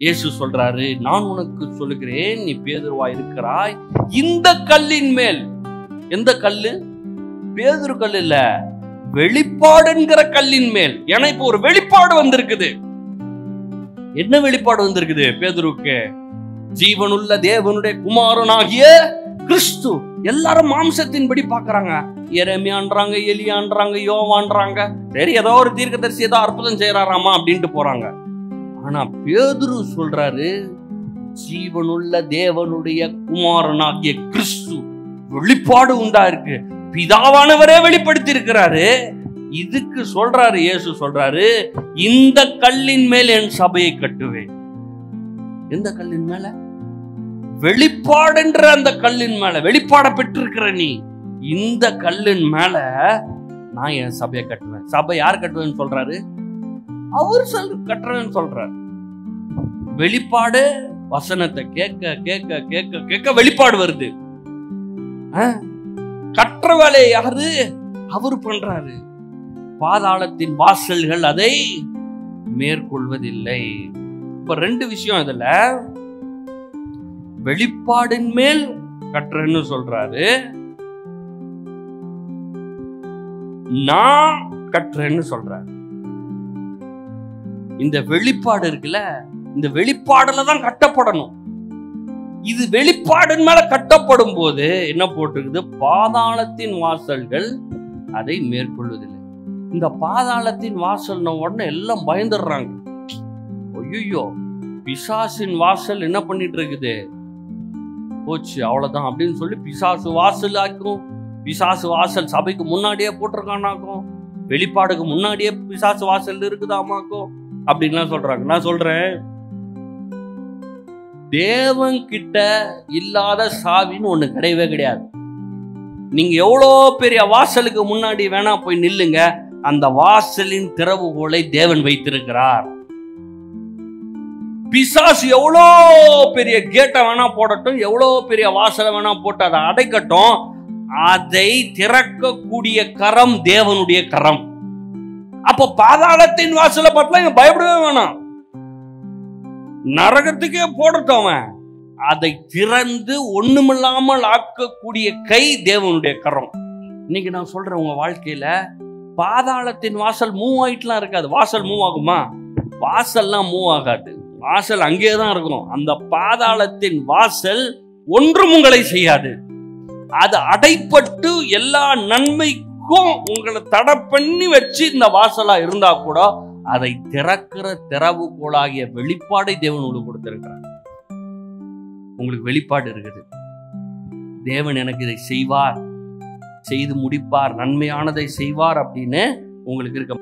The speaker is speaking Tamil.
இயேசு சொல்றாரு, நான் உனக்கு சொல்லுகிறேன், நீ பேதுருவா இருக்கிறாய். இந்த கல்லின் மேல், எந்த கல்லு? பேதுரு கல் இல்ல, வெளிப்பாடுங்கிற கல்லின் மேல். ஏன்னா இப்ப ஒரு வெளிப்பாடு வந்திருக்குது. என்ன வெளிப்பாடு வந்திருக்குது பேதுருக்கு? ஜீவனுள்ள தேவனுடைய குமாரனாகிய கிறிஸ்து. எல்லாரும் மாம்சத்தின்படி பாக்குறாங்க. எரேமியான்றாங்க, எலியான்றாங்க, யோவான்றாங்க. சரி, ஏதோ ஒரு தீர்க்கதரிசி ஏதோ அற்புதம் செய்யறாராமா அப்படின்ட்டு போறாங்க. ஆனா பேதுரு சொல்றாரு, ஜீவனுள்ள தேவனுடைய குமாரனாகிய கிறிஸ்து. வெளிப்பாடு உண்டா இருக்கு. பிதாவானவரே வெளிப்படுத்தி இருக்கிறாரு. இதுக்கு சொல்றாரு, இயேசு சொல்றாரு, இந்த கல்லின் மேல் என் சபையை கட்டுவேன். எந்த கல்லின் மேல? வெளிப்பாடுன்ற அந்த கல்லின் மேல. வெளிப்பாட பெற்றிருக்கிற நீ, இந்த கல்லின் மேல நான் என் சபையை கட்டுவேன். சபை யார் கட்டுவேன்னு சொல்றாரு? அவர் கட்டுறேன்னு சொல்றாரு. வெளிப்பாடு, வசனத்தை கேட்க கேட்க கேட்க கேட்க வெளிப்பாடு வருது. கற்ற வேலையை யாரு? அவரு பண்றாரு. பாதாளத்தின் வாசல்கள் அதை மேற்கொள்வதில்லை. இப்ப ரெண்டு விஷயம் இதுல. வெளிப்பாடின் மேல் கற்றன்னு சொல்றாரு, நான் கற்றேன்னு சொல்றாரு. இந்த வெளிப்பாடு இருக்குல்ல, இந்த வெளிப்பாடுல தான் கட்டப்படணும். இது வெளிப்பாடின் மேல கட்டப்படும் போது என்ன போட்டிருக்குது? பாதாளத்தின் வாசல்கள் அதை மேற்கொள்வதில்லை. இந்த பாதாளத்தின் வாசல் உடனே எல்லாம் பயந்துடுறாங்க. ஐயோ, பிசாசின் வாசல் என்ன பண்ணிட்டு இருக்குது? போச்சு, அவ்வளவுதான் அப்படின்னு சொல்லி பிசாசு வாசல் ஆக்கும். பிசாசு வாசல் சபைக்கு முன்னாடியே போட்டிருக்கானாக்கும். வெளிப்பாடுக்கு முன்னாடியே பிசாசு வாசல் இருக்குதாமாக்கும் அப்படின்லாம் சொல்றாங்க. நான் சொல்றேன், தேவன் கிட்ட இல்லாத சாவின்னு ஒண்ணு கிடையவே கிடையாது. நீங்க எவ்வளோ பெரிய வாசலுக்கு முன்னாடி வேணா போய் நில்லுங்க, அந்த வாசலின் திறவுகோலை தேவன் வைத்திருக்கிறார். பிசாசு எவ்வளோ பெரிய கேட்டை வேணா போடட்டும், எவ்வளோ பெரிய வாசலை வேணா போட்டு அதை அடைக்கட்டும், அதை திறக்கக்கூடிய கரம் தேவனுடைய கரம். அப்ப பாதாளத்தின் வாசலை பார்த்தா பயப்படவே வேணாம். நரகத்துக்கே போடட்டும், அதை திறந்து ஒண்ணுமில்லாமல் ஆக்கக்கூடிய கை தேவனுடைய கரம். இன்னைக்கு நான் சொல்றேன், உங்க வாழ்க்கையில பாதாளத்தின் வாசல் மூவ் ஆயிட்டுலாம் இருக்காது. வாசல் மூவ் ஆகுமா? வாசல்லாம் மூவ் ஆகாது. வாசல் அங்கே தான் இருக்கும். அந்த பாதாளத்தின் வாசல் ஒன்றும் உங்களை செய்யாது. அது அடைப்பட்டு எல்லா நன்மைக்கும் உங்களை தடை பண்ணி வச்சு இந்த வாசலா இருந்தா கூட அதை திறக்கிற திறவுகோலாகிய வெளிப்பாடை தேவன் உங்களுக்கு கொடுத்திருக்கிறார். உங்களுக்கு வெளிப்பாடு இருக்குது. தேவன் எனக்கு இதை செய்வார், செய்து முடிப்பார், நன்மையானதை செய்வார் அப்படின்னு உங்களுக்கு இருக்க